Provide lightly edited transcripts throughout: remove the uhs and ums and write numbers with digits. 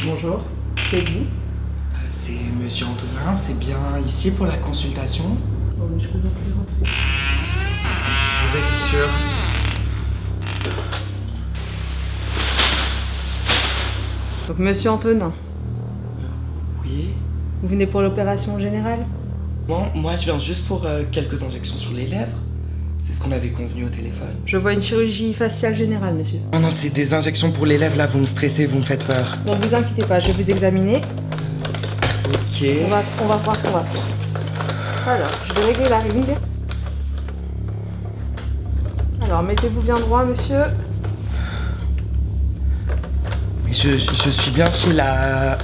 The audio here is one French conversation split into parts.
Bonjour, c'est vous? C'est Monsieur Antonin, c'est bien ici pour la consultation? Oh, mais je vous en prie, rentrez. Vous êtes sûr? Donc, Monsieur Antonin, Oui? vous venez pour l'opération générale? Moi je viens juste pour quelques injections sur les lèvres. C'est ce qu'on avait convenu au téléphone. Je vois une chirurgie faciale générale, monsieur. Non, c'est des injections pour les lèvres là, vous me stressez, vous me faites peur. Bon, vous inquiétez pas, je vais vous examiner. Ok. On va voir ce qu'on va faire. Alors, je vais régler la ring. Alors, mettez-vous bien droit, monsieur. Mais je suis bien chez la...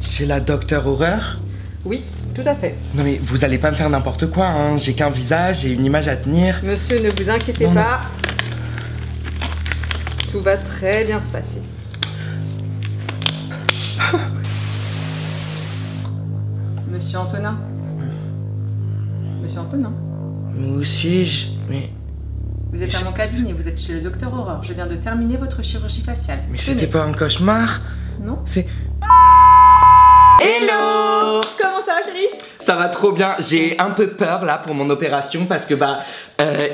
Chez la Docteur Horreur? Oui, tout à fait. Non mais vous allez pas me faire n'importe quoi, hein. J'ai qu'un visage et une image à tenir. Monsieur, ne vous inquiétez pas. Tout va très bien se passer. Monsieur Antonin. Monsieur Antonin. Où suis-je? Mais Vous êtes à mon cabinet, vous êtes chez le Docteur Horreur. Je viens de terminer votre chirurgie faciale. Mais c'était pas un cauchemar? Non. C'est... Hello! Comment ça va, chérie? Ça va trop bien, j'ai un peu peur là pour mon opération parce que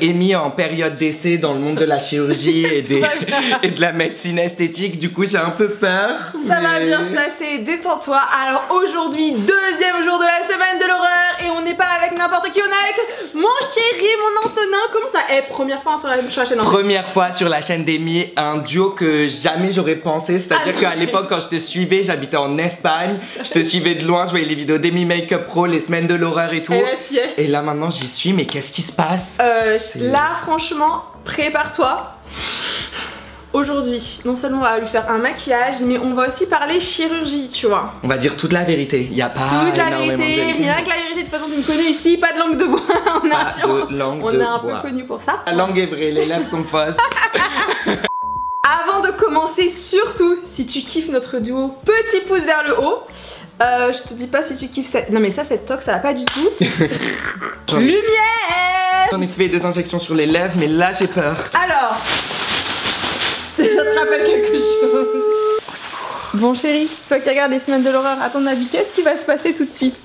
Amy est en période d'essai dans le monde de la chirurgie et de la médecine esthétique, du coup j'ai un peu peur. Ça va bien se passer, détends-toi. Alors aujourd'hui, deuxième jour de la semaine de l'horreur et on n'est pas avec n'importe qui, on est avec mon chéri, mon Antonin. Comment ça? Première fois sur la chaîne. Première fois sur la chaîne d'Amy, un duo que jamais j'aurais pensé, c'est-à-dire qu'à l'époque quand je te suivais, j'habitais en Espagne, je te suivais de loin, je voyais les vidéos d'Amy Makeup Pro, les semaines de l'horreur et tout. Et là maintenant j'y suis, mais qu'est-ce qui se passe? Là franchement, prépare-toi. Aujourd'hui, non seulement on va lui faire un maquillage, mais on va aussi parler chirurgie, tu vois. On va dire toute la vérité, il n'y a pas toute la énormément vérité, de vérité. rien que la vérité, de toute façon tu me connais ici, pas de langue de bois. On est un peu connu pour ça. La langue est vraie, les lèvres sont fausses. Avant de commencer, surtout, si tu kiffes notre duo, petit pouce vers le haut. Je te dis pas si tu kiffes cette... Non mais ça, cette toque, ça va pas du tout. Lumière! J'en ai fait des injections sur les lèvres, mais là j'ai peur. Alors, ça te rappelle quelque chose? Au secours. Bon chérie, toi qui regardes les semaines de l'horreur, à ton avis, qu'est-ce qui va se passer tout de suite?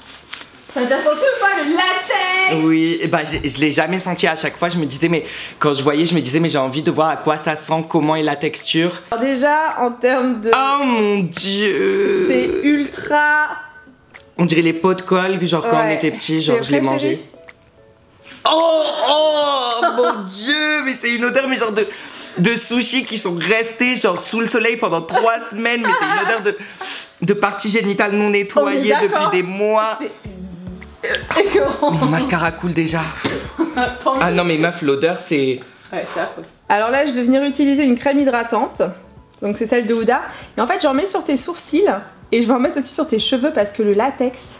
T'as déjà senti ou pas le latex? Oui, bah je l'ai jamais senti à chaque fois, je me disais, mais quand je voyais, je me disais, mais j'ai envie de voir à quoi ça sent, comment est la texture. Alors déjà, en termes de... Oh mon dieu! C'est ultra... On dirait les pots de colle, genre quand on était petit, genre je les mangeais. Oh mon dieu, mais c'est une odeur, mais genre de sushis qui sont restés genre sous le soleil pendant 3 semaines, mais c'est une odeur de parties génitales non nettoyées depuis des mois. Mon mascara coule déjà. Ah non mais meuf, l'odeur c'est... Ouais, c'est affreux. Alors là je vais venir utiliser une crème hydratante. Donc c'est celle de Huda. Et en fait j'en mets sur tes sourcils. Et je vais en mettre aussi sur tes cheveux parce que le latex,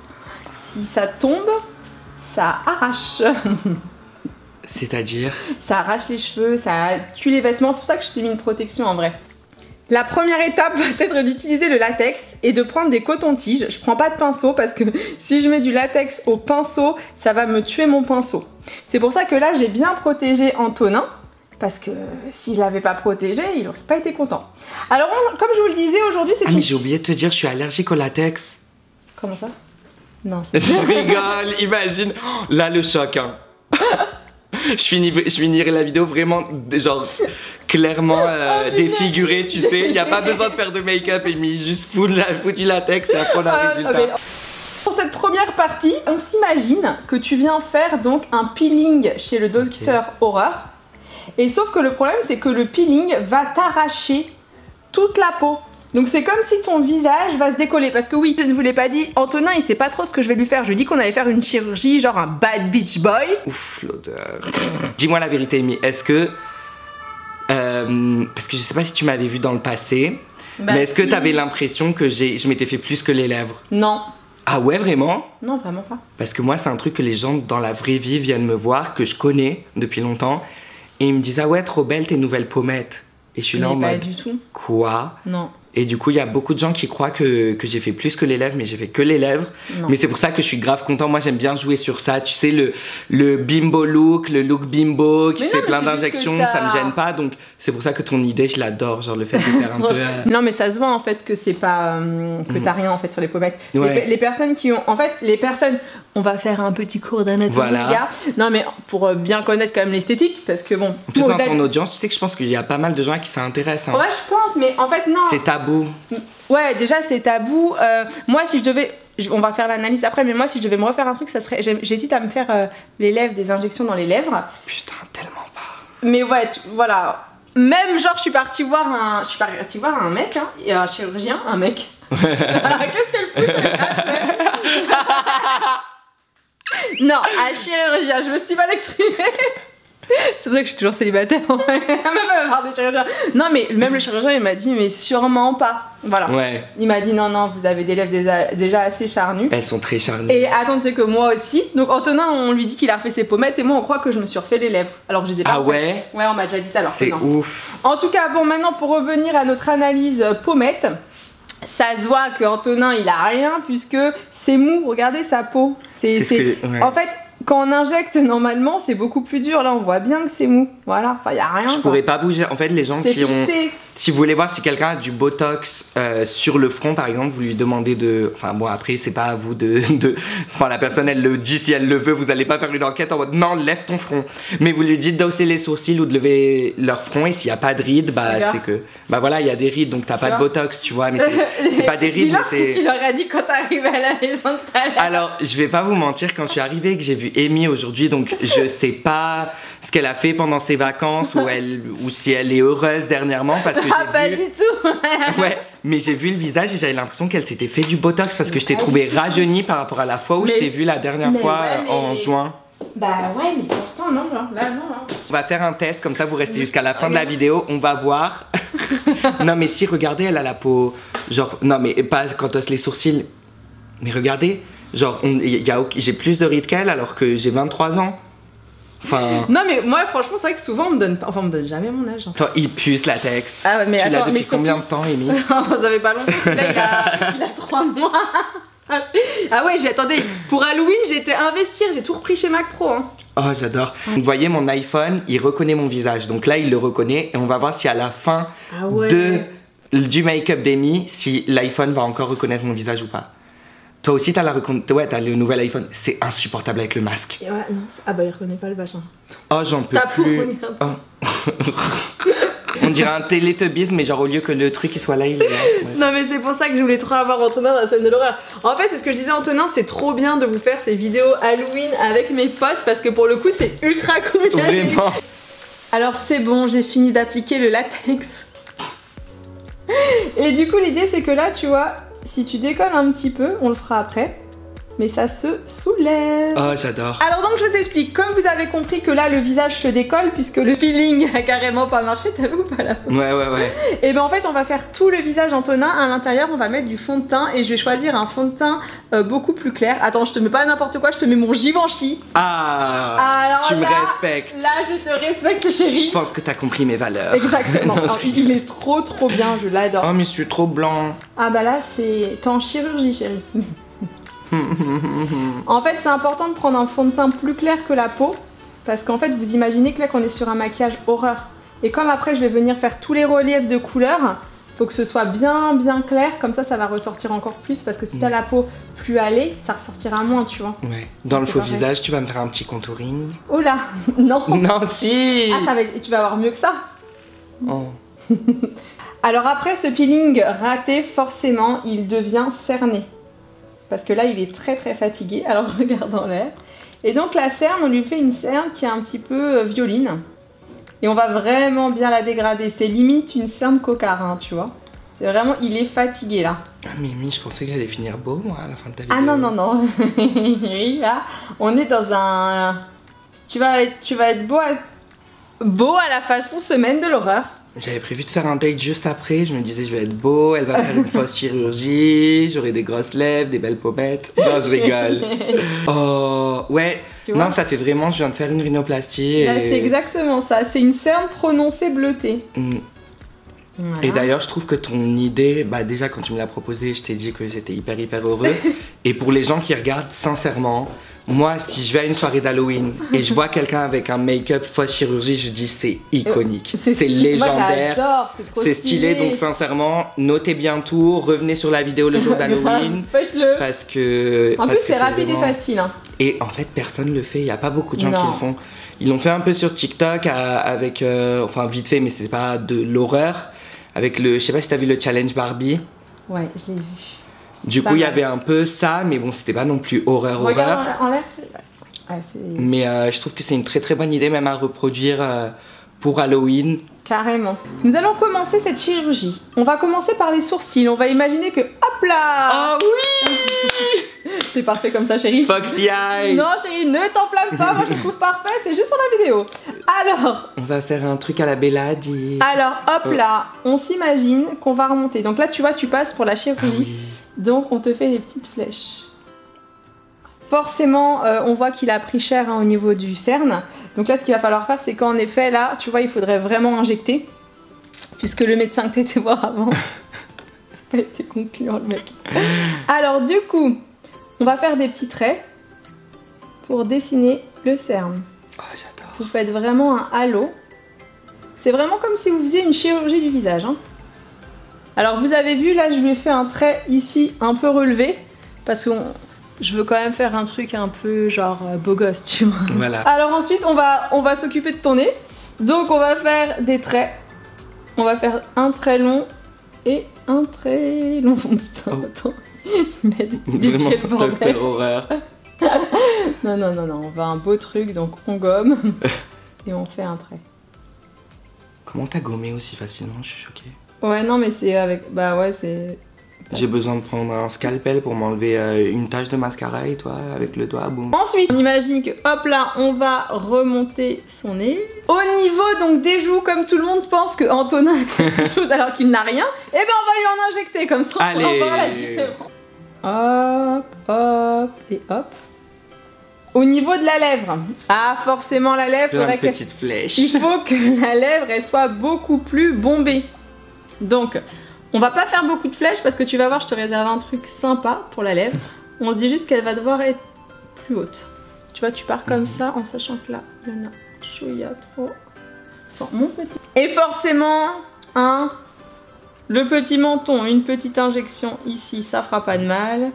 si ça tombe, ça arrache. C'est-à-dire? Ça arrache les cheveux, ça tue les vêtements. C'est pour ça que je t'ai mis une protection en vrai. La première étape va être d'utiliser le latex et de prendre des cotons-tiges. Je prends pas de pinceau parce que si je mets du latex au pinceau, ça va me tuer mon pinceau. C'est pour ça que là, j'ai bien protégé Antonin. Parce que si je l'avais pas protégé, il aurait pas été content. Alors, comme je vous le disais, aujourd'hui, c'est... Ah mais j'ai oublié de te dire, je suis allergique au latex. Comment ça? Non, c'est... Je rigole, imagine. Oh, là, le choc, hein. Je finirai la vidéo vraiment, genre, clairement défigurée, tu sais. Il n'y a pas besoin de faire de make-up, Amy. Juste foutu latex et après on a le résultat. Mais... Pour cette première partie, on s'imagine que tu viens faire donc un peeling chez le Docteur Horreur. Et sauf que le problème, c'est que le peeling va t'arracher toute la peau. Donc c'est comme si ton visage va se décoller. Parce que oui, je ne vous l'ai pas dit, Antonin, il sait pas trop ce que je vais lui faire. Je lui ai dit qu'on allait faire une chirurgie, genre un bad bitch boy. Ouf, l'odeur. Dis-moi la vérité, Amy. Est-ce que Parce que je sais pas si tu m'avais vu dans le passé, Bah, mais est-ce que si. tu avais l'impression que je m'étais fait plus que les lèvres? Non. Ah ouais, vraiment? Non, vraiment pas. Parce que moi, c'est un truc que les gens dans la vraie vie viennent me voir, que je connais depuis longtemps, et ils me disent ah ouais, trop belle tes nouvelles pommettes. Et je suis là en Mais pas mode du tout. quoi? Non. Et du coup, il y a beaucoup de gens qui croient que j'ai fait plus que les lèvres, mais j'ai fait que les lèvres. Non. Mais c'est pour ça que je suis grave content. Moi, j'aime bien jouer sur ça. Tu sais, le bimbo look, le look bimbo qui Mais fait non, mais plein c'est juste d'injections, que ça me gêne pas. Donc, c'est pour ça que ton idée, je l'adore. Genre, le fait de faire un peu. Non, mais ça se voit en fait que c'est pas. Que t'as rien en fait sur les pommettes. Ouais. Les personnes qui ont. En fait, les personnes. On va faire un petit cours d'anatomie, Voilà. les gars. Non, mais pour bien connaître quand même l'esthétique, parce que bon. En plus, moi, dans au-delà ton de- audience, tu sais que je pense qu'il y a pas mal de gens qui s'intéressent. Hein. Ouais, je pense, mais en fait, non. C'est tabou. Ouais, déjà, c'est tabou. Moi, si je devais. On va faire l'analyse après, mais moi, si je devais me refaire un truc, ça serait. J'hésite à me faire les lèvres, des injections dans les lèvres. Putain, tellement pas. Mais ouais, voilà. Même genre, je suis partie voir un mec, hein, et un chirurgien, un mec. Qu'est-ce qu'elle fout cette race, non, un chirurgien, je me suis mal exprimée. C'est pour ça que je suis toujours célibataire. Même pas avoir des chirurgiens. Non, mais même le chirurgien, il m'a dit, mais sûrement pas. Voilà. Ouais, Il m'a dit, non, non, vous avez des lèvres déjà assez charnues. elles sont très charnues. Et attends, tu sais que moi aussi. Donc Antonin, on lui dit qu'il a refait ses pommettes et moi, on croit que je me suis refait les lèvres. Alors que je les ai pas. Ah refaites. ouais? Ouais, on m'a déjà dit ça. Alors que C'est non. ouf. En tout cas, bon, maintenant pour revenir à notre analyse pommette, ça se voit que Antonin il a rien puisque c'est mou. Regardez sa peau. C'est ce que- ouais. En fait, quand on injecte normalement, c'est beaucoup plus dur. Là, on voit bien que c'est mou. Voilà, enfin, il y a rien. Je quoi. pourrais pas bouger. En fait, les gens C'est qui ont. fixé. Si vous voulez voir si quelqu'un a du botox sur le front, par exemple, vous lui demandez de. Enfin, bon, après, c'est pas à vous de. Enfin, la personne, elle le dit si elle le veut. Vous allez pas faire une enquête en mode non, lève ton front. Mais vous lui dites d'hausser les sourcils ou de lever leur front. Et s'il y a pas de rides, bah, D'accord. c'est que. Bah voilà, il y a des rides, donc t'as pas de vois botox, tu vois. Mais c'est pas des rides, mais Dis-leur ce que c'est. tu leur as dit quand t'arrives à la maison de ta l'heure. Alors, je vais pas vous mentir, quand je suis arrivée et que j'ai vu Amy aujourd'hui, donc je sais pas ce qu'elle a fait pendant ses vacances ou si elle est heureuse dernièrement parce que Ah, pas j'ai vu. du tout. Ouais, mais j'ai vu le visage et j'avais l'impression qu'elle s'était fait du botox parce que je t'ai trouvé rajeunie par rapport à la fois où je Mais- t'ai vu la dernière mais fois ouais, mais- en juin. Bah ouais, mais pourtant, non, genre là, non. Hein. On va faire un test, comme ça vous restez jusqu'à la fin de la vidéo, on va voir. Non mais si, regardez, elle a la peau, genre, non mais pas quand on se les sourcils, mais regardez, genre, j'ai plus de rides qu'elle alors que j'ai 23 ans. Enfin, Non, mais moi, franchement, c'est vrai que souvent, on me donne pas. Enfin, on me donne jamais mon âge. Hein. toi, il pue ce latex. Ah ouais, mais tu l'as attends, depuis mais surtout- combien de temps, Amy? Vous avez pas longtemps, celui-là, il a 3 mois. Ah ouais, attendez, pour Halloween, j'ai été investir, j'ai tout repris chez Mac Pro. Hein. Oh, j'adore. Vous voyez, mon iPhone, il reconnaît mon visage. Donc là, il le reconnaît et on va voir si à la fin Ah ouais. du make-up d'Amy, si l'iPhone va encore reconnaître mon visage ou pas. Toi aussi, t'as t'as le nouvel iPhone. C'est insupportable avec le masque. Et ouais, non, ah bah il reconnaît pas le vagin. Oh, j'en peux Ta peau, plus. regarde. Oh. On dirait un Teletubbies, mais genre au lieu que le truc il soit là, il est là. Ouais. Non mais c'est pour ça que je voulais trop avoir Antonin dans la semaine de l'horreur. En fait c'est ce que je disais Antonin, c'est trop bien de vous faire ces vidéos Halloween avec mes potes parce que pour le coup c'est ultra cool. Vraiment. Alors c'est bon, j'ai fini d'appliquer le latex. Et du coup l'idée c'est que là tu vois, si tu décolles un petit peu, on le fera après, mais ça se soulève. Oh, j'adore. Alors donc je vous explique, comme vous avez compris que là le visage se décolle puisque le peeling a carrément pas marché, t'as vu ou pas là? Ouais. Et ben en fait on va faire tout le visage Antonin, à l'intérieur on va mettre du fond de teint et je vais choisir un fond de teint beaucoup plus clair. Attends, je te mets pas n'importe quoi, je te mets mon Givenchy. Ah, Alors tu me là, respectes. Là je te respecte chérie. Je pense que t'as compris mes valeurs. Exactement. Non, Alors, il est trop bien, je l'adore. Oh, mais je suis trop blanc. Ah bah là c'est... T'es en chirurgie chérie. En fait c'est important de prendre un fond de teint plus clair que la peau parce qu'en fait vous imaginez que là qu'on est sur un maquillage horreur et comme après je vais venir faire tous les reliefs de couleurs, faut que ce soit bien clair, comme ça va ressortir encore plus parce que si t'as la peau plus hâlée ça ressortira moins tu vois. Ouais. Dans le C'est faux pareil. visage, tu vas me faire un petit contouring. Oh là non. Non, si. Ah ça va être... tu vas avoir mieux que ça. Oh. Alors après ce peeling raté forcément il devient cerné. Parce que là il est très fatigué, alors regarde en l'air. Et donc la cerne, on lui fait une cerne qui est un petit peu violine. Et on va vraiment bien la dégrader, c'est limite une cerne cocard, hein, tu vois. C'est vraiment, il est fatigué là. Ah, Mimi, je pensais que j'allais finir beau, moi, à la fin de ta vidéo. Ah non. Oui, là, on est dans un... Tu vas être beau beau à la façon semaine de l'horreur. J'avais prévu de faire un date juste après, je me disais je vais être beau, elle va faire une fausse chirurgie, j'aurai des grosses lèvres, des belles pommettes. Non, je rigole. Oh, ouais. Non, ça fait vraiment, je viens de faire une rhinoplastie. Là, c'est exactement ça, c'est une cerne prononcée bleutée. Voilà. Et d'ailleurs, je trouve que ton idée, bah déjà quand tu me l'as proposée, je t'ai dit que j'étais hyper heureux. Et pour les gens qui regardent, sincèrement, moi, si je vais à une soirée d'Halloween et je vois quelqu'un avec un make-up fausse chirurgie, je dis c'est iconique, c'est légendaire, c'est stylé. Donc sincèrement, notez bien tout, revenez sur la vidéo le jour d'Halloween. Faites-le. Parce que... En plus, c'est rapide et facile. Hein. Et en fait, personne le fait, il n'y a pas beaucoup de gens qui le font. Ils l'ont fait un peu sur TikTok avec... enfin, vite fait, mais c'est pas de l'horreur. Avec le... Je sais pas si t'as vu le challenge Barbie. Ouais, je l'ai vu. Du coup, il y avait un peu ça, mais bon, c'était pas non plus horreur. Mais je trouve que c'est une très bonne idée, même à reproduire pour Halloween. Carrément. Nous allons commencer cette chirurgie. On va commencer par les sourcils. On va imaginer que, hop là! Oh oui! C'est parfait comme ça, chérie. Foxy Eye! Non, chérie, ne t'enflamme pas. Moi, je trouve parfait. C'est juste pour la vidéo. Alors. On va faire un truc à la Bella Hadid. Alors, hop là, on s'imagine qu'on va remonter. Donc là, tu vois, tu passes pour la chirurgie. Ah oui. Donc on te fait des petites flèches. Forcément, on voit qu'il a pris cher hein, au niveau du cerne. Donc là, ce qu'il va falloir faire, c'est qu'en effet, là, tu vois, il faudrait vraiment injecter. Puisque le médecin que tu étais voir avant a été concluant, le mec. Alors du coup, on va faire des petits traits pour dessiner le cerne. Oh, j'adore. Vous faites vraiment un halo. C'est vraiment comme si vous faisiez une chirurgie du visage. Hein. Alors vous avez vu là je lui ai fait un trait ici un peu relevé parce que je veux quand même faire un truc un peu genre beau gosse tu vois. Voilà. Alors ensuite on va s'occuper de ton nez. Donc on va faire des traits. On va faire un trait long et un trait long. Putain attends. Il a dépié le bordel. Horreur. Non, on va un beau truc donc on gomme et on fait un trait. Comment t'as gommé aussi facilement? Je suis choquée. Ouais non mais c'est avec... Bah ouais c'est... J'ai besoin de prendre un scalpel pour m'enlever une tache de mascara et toi avec le doigt, boum. Ensuite on imagine que hop là on va remonter son nez. Au niveau donc des joues comme tout le monde pense que Antonin a quelque chose alors qu'il n'a rien. Et ben on va lui en injecter comme ça on va voir la différence. Hop hop et hop. Au niveau de la lèvre, ah forcément la lèvre, une petite flèche. Il faut que la lèvre elle soit beaucoup plus bombée. Donc, on va pas faire beaucoup de flèches parce que tu vas voir, je te réserve un truc sympa pour la lèvre. On se dit juste qu'elle va devoir être plus haute. Tu vois, tu pars comme ça en sachant que là, il y en a chouïa trop. Attends, mon petit. Et forcément, le petit menton, une petite injection ici, ça fera pas de mal.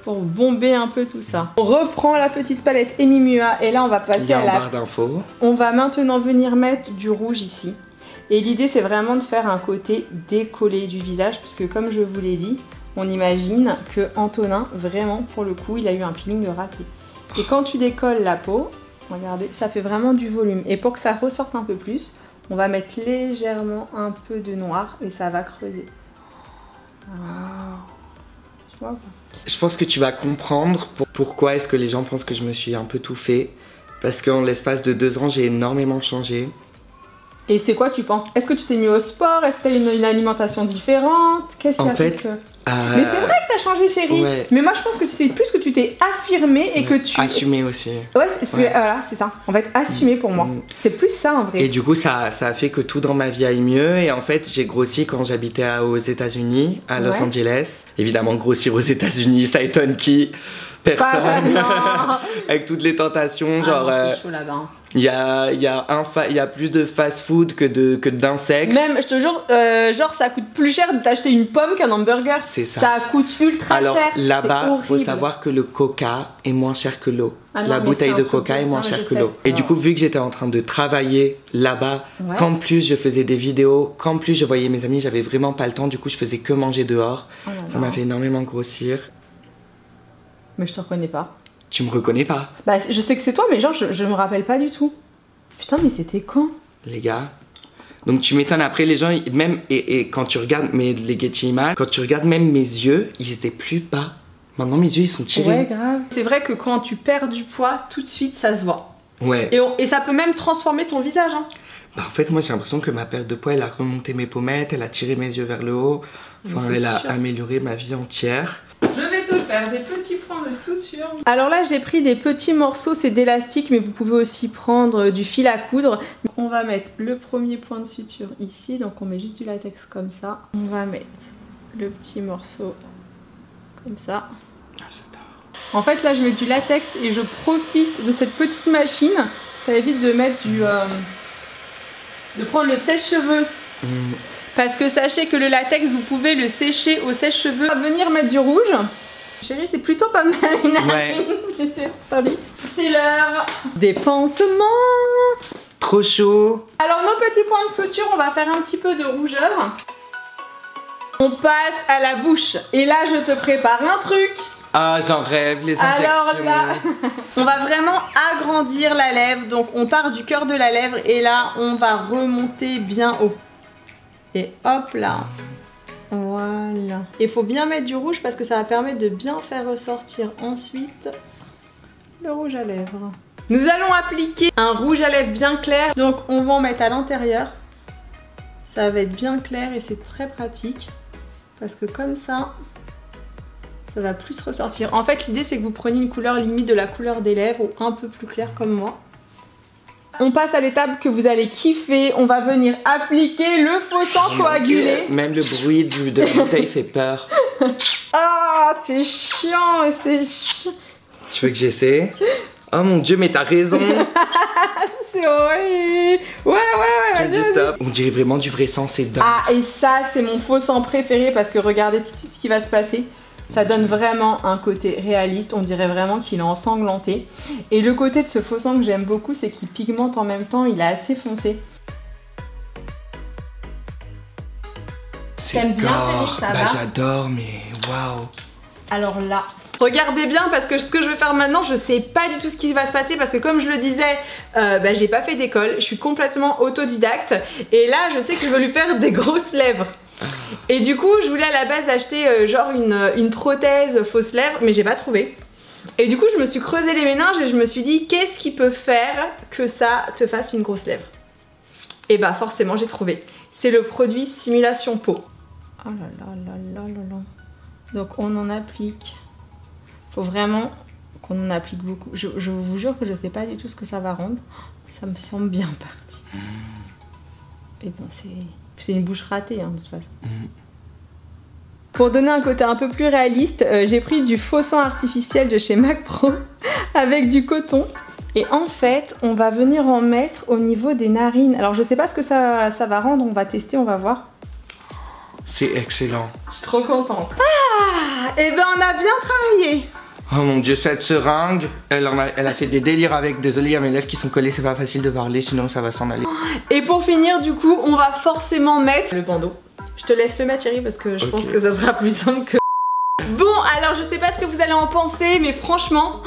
Pour bomber un peu tout ça. On reprend la petite palette Emi Mua et là on va passer à la barre d'infos. On va maintenant venir mettre du rouge ici. Et l'idée c'est vraiment de faire un côté décollé du visage puisque comme je vous l'ai dit, on imagine que Antonin, vraiment pour le coup, il a eu un peeling raté. Et quand tu décolles la peau, regardez, ça fait vraiment du volume. Et pour que ça ressorte un peu plus, on va mettre légèrement un peu de noir et ça va creuser. Tu vois ? Je pense que tu vas comprendre pourquoi est-ce que les gens pensent que je me suis un peu tout fait. Parce qu'en l'espace de 2 ans, j'ai énormément changé. Et c'est quoi tu penses? Est-ce que tu t'es mis au sport? Est-ce que tu as une alimentation différente? Qu'est-ce qui a fait que... Mais c'est vrai que tu as changé chérie. Ouais. Mais moi je pense que c'est plus que tu t'es affirmé et que tu... Assumé aussi. Ouais, voilà, c'est ça. On va être assumé pour moi. C'est plus ça en vrai. Et du coup ça a fait que tout dans ma vie aille mieux. Et en fait j'ai grossi quand j'habitais aux États-Unis, à Los Angeles. Évidemment grossir aux États-Unis, ça étonne qui? Personne. Avec toutes les tentations, genre... c'est chaud là-bas. Il y a plus de fast-food que d'insectes. Même, je te jure, genre ça coûte plus cher de t'acheter une pomme qu'un hamburger. C'est ça. Ça coûte ultra cher. Alors là-bas, il faut savoir que le coca est moins cher que l'eau. La bouteille de coca est moins chère que l'eau. Et du coup, vu que j'étais en train de travailler là-bas, qu'en plus je faisais des vidéos, qu'en plus je voyais mes amis, j'avais vraiment pas le temps. Du coup, je faisais que manger dehors. Ça m'a fait énormément grossir. Mais je te reconnais pas. Tu me reconnais pas? Bah je sais que c'est toi mais genre je me rappelle pas du tout. Putain mais c'était quand? Les gars. Donc tu m'étonnes après les gens, même et quand tu regardes les Getty Images, quand tu regardes même mes yeux, ils étaient plus bas. Maintenant mes yeux ils sont tirés. Ouais grave. C'est vrai que quand tu perds du poids, tout de suite ça se voit. Ouais. Et ça peut même transformer ton visage hein. Bah en fait moi j'ai l'impression que ma perte de poids elle a remonté mes pommettes, elle a tiré mes yeux vers le haut. Enfin elle a amélioré ma vie entière. Je vais te faire des petits points de suture. Alors là j'ai pris des petits morceaux, c'est d'élastique mais vous pouvez aussi prendre du fil à coudre. On va mettre le premier point de suture ici, donc on met juste du latex comme ça. On va mettre le petit morceau comme ça. En fait là je mets du latex et je profite de cette petite machine. Ça évite de mettre de prendre le sèche-cheveux. Parce que sachez que le latex, vous pouvez le sécher au sèche-cheveux. On va venir mettre du rouge. Chérie, c'est plutôt pas mal les narines. Ouais. Je sais, attendez. C'est l'heure des pansements. Trop chaud. Alors nos petits points de suture, on va faire un petit peu de rougeur. On passe à la bouche. Et là, je te prépare un truc. Ah, j'en rêve, les injections. Alors là, on va vraiment agrandir la lèvre. Donc on part du cœur de la lèvre et là, on va remonter bien haut. Et hop là, voilà. Il faut bien mettre du rouge parce que ça va permettre de bien faire ressortir ensuite le rouge à lèvres. Nous allons appliquer un rouge à lèvres bien clair. Donc on va en mettre à l'intérieur. Ça va être bien clair et c'est très pratique. Parce que comme ça va plus ressortir. En fait l'idée c'est que vous preniez une couleur limite de la couleur des lèvres ou un peu plus claire comme moi. On passe à l'étape que vous allez kiffer, on va venir appliquer le faux sang coagulé. Même le bruit de la bouteille fait peur. Ah, c'est chiant, c'est chiant. Tu veux que j'essaie? Oh mon dieu, mais t'as raison. C'est horrible. Ouais, vas-y, stop. On dirait vraiment du vrai sang, c'est dingue. Ah, et ça, c'est mon faux sang préféré parce que regardez tout de suite ce qui va se passer. Ça donne vraiment un côté réaliste, on dirait vraiment qu'il est ensanglanté. Et le côté de ce faux sang que j'aime beaucoup, c'est qu'il pigmente en même temps, il est assez foncé. T'aimes bien, chérie, ça va? J'adore, mais waouh. Alors là, regardez bien parce que ce que je vais faire maintenant, je sais pas du tout ce qui va se passer parce que comme je le disais, j'ai pas fait d'école, je suis complètement autodidacte. Et là, je sais que je veux lui faire des grosses lèvres. Et du coup je voulais à la base acheter genre une prothèse fausse lèvres mais j'ai pas trouvé. Et du coup je me suis creusé les méninges et je me suis dit qu'est-ce qui peut faire que ça te fasse une grosse lèvre. Et bah forcément j'ai trouvé. C'est le produit Simulation Peau. Oh là là là là là là. Donc on en applique. Faut vraiment qu'on en applique beaucoup. Je vous jure que je sais pas du tout ce que ça va rendre. Ça me semble bien parti. Et bon c'est une bouche ratée hein, de toute façon. Pour donner un côté un peu plus réaliste, j'ai pris du faux sang artificiel de chez Mac Pro avec du coton. Et en fait, on va venir en mettre au niveau des narines. Alors je sais pas ce que ça va rendre, on va tester, on va voir. C'est excellent. Je suis trop contente. Ah, et ben on a bien travaillé. Oh mon dieu, cette seringue, elle a fait des délires avec. Désolée, il y a mes lèvres qui sont collées, c'est pas facile de parler, sinon ça va s'en aller. Et pour finir, du coup, on va forcément mettre le bandeau. Je te laisse le mettre, chérie, parce que je pense que ça sera plus simple que... Bon, alors je sais pas ce que vous allez en penser, mais franchement,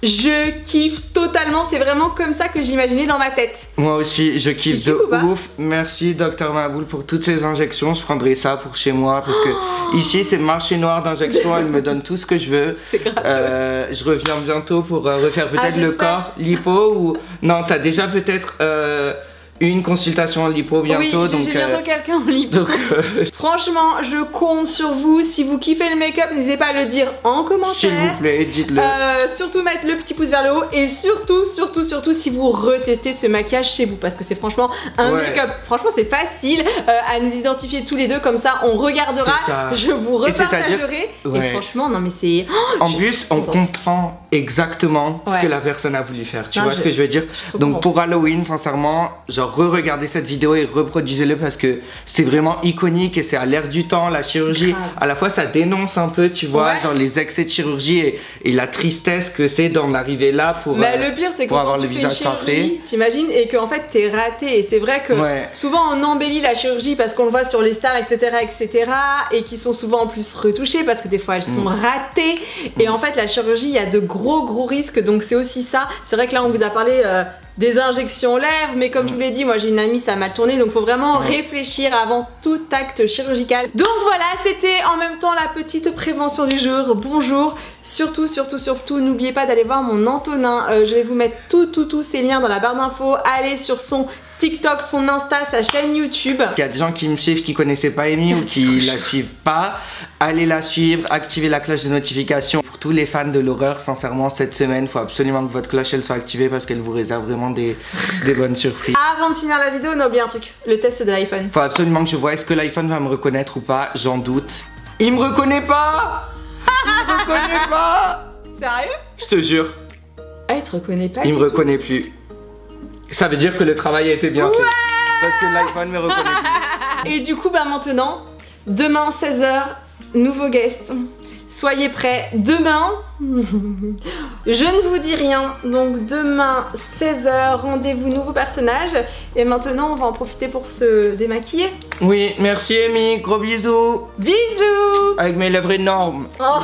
je kiffe totalement. C'est vraiment comme ça que j'imaginais dans ma tête. Moi aussi, je kiffe de ouf. Merci Dr Maboul pour toutes ces injections. Je prendrai ça pour chez moi parce que ici c'est marché noir d'injections. Elle me donne tout ce que je veux. C'est gratos. Je reviens bientôt pour refaire peut-être le corps lipo ou non, t'as déjà peut-être une consultation en lipo bientôt. Oui, j'ai bientôt quelqu'un en lipo. Franchement, je compte sur vous. Si vous kiffez le make-up, n'hésitez pas à le dire en commentaire. S'il vous plaît, dites-le. Surtout mettre le petit pouce vers le haut. Et surtout, si vous retestez ce maquillage chez vous. Parce que c'est franchement un make-up. Franchement, c'est facile à nous identifier tous les deux. Comme ça, on regardera. Je vous repartagerai. Et franchement, non mais c'est... En plus, on comprend exactement ce que la personne a voulu faire. Tu vois ce que je veux dire? Donc pour Halloween, sincèrement, genre re-regardez cette vidéo et reproduisez-le parce que c'est vraiment iconique et c'est à l'ère du temps. La chirurgie, à la fois ça dénonce un peu, tu vois, genre les excès de chirurgie et la tristesse que c'est d'en arriver là pour le pire c'est que quand tu fais une chirurgie, t'imagines, et qu'en fait t'es raté. Et c'est vrai que souvent on embellit la chirurgie parce qu'on le voit sur les stars, etc. Et qui sont souvent en plus retouchées parce que des fois elles sont ratées. Et en fait la chirurgie, il y a de gros risques, donc c'est aussi ça. C'est vrai que là on vous a parlé des injections lèvres, mais comme je vous l'ai dit, moi j'ai une amie, ça a mal tourné, donc faut vraiment réfléchir avant tout acte chirurgical. Donc voilà, c'était en même temps la petite prévention du jour. Bonjour, surtout n'oubliez pas d'aller voir mon Antonin. Je vais vous mettre tous ces liens dans la barre d'infos. Allez sur son TikTok, son Insta, sa chaîne YouTube. Il y a des gens qui me suivent qui connaissaient pas Amy ou qui la suivent pas. Allez la suivre, activez la cloche de notification. Pour tous les fans de l'horreur, sincèrement, cette semaine, il faut absolument que votre cloche elle soit activée parce qu'elle vous réserve vraiment des bonnes surprises. Avant de finir la vidéo, on a oublié un truc, le test de l'iPhone. Faut absolument que je vois est-ce que l'iPhone va me reconnaître ou pas, j'en doute. Il me reconnaît pas. Il me reconnaît pas. Sérieux? Je te jure. Ah, il te reconnaît pas? Il me reconnaît plus. Ça veut dire que le travail a été bien fait. Parce que l'iPhone me reconnaît plus. Et du coup, bah maintenant, demain 16h, nouveau guest. Soyez prêts. Demain, je ne vous dis rien. Donc demain 16h, rendez-vous nouveau personnage. Et maintenant, on va en profiter pour se démaquiller. Oui, merci Amy, gros bisous. Bisous. Avec mes lèvres énormes. Oh.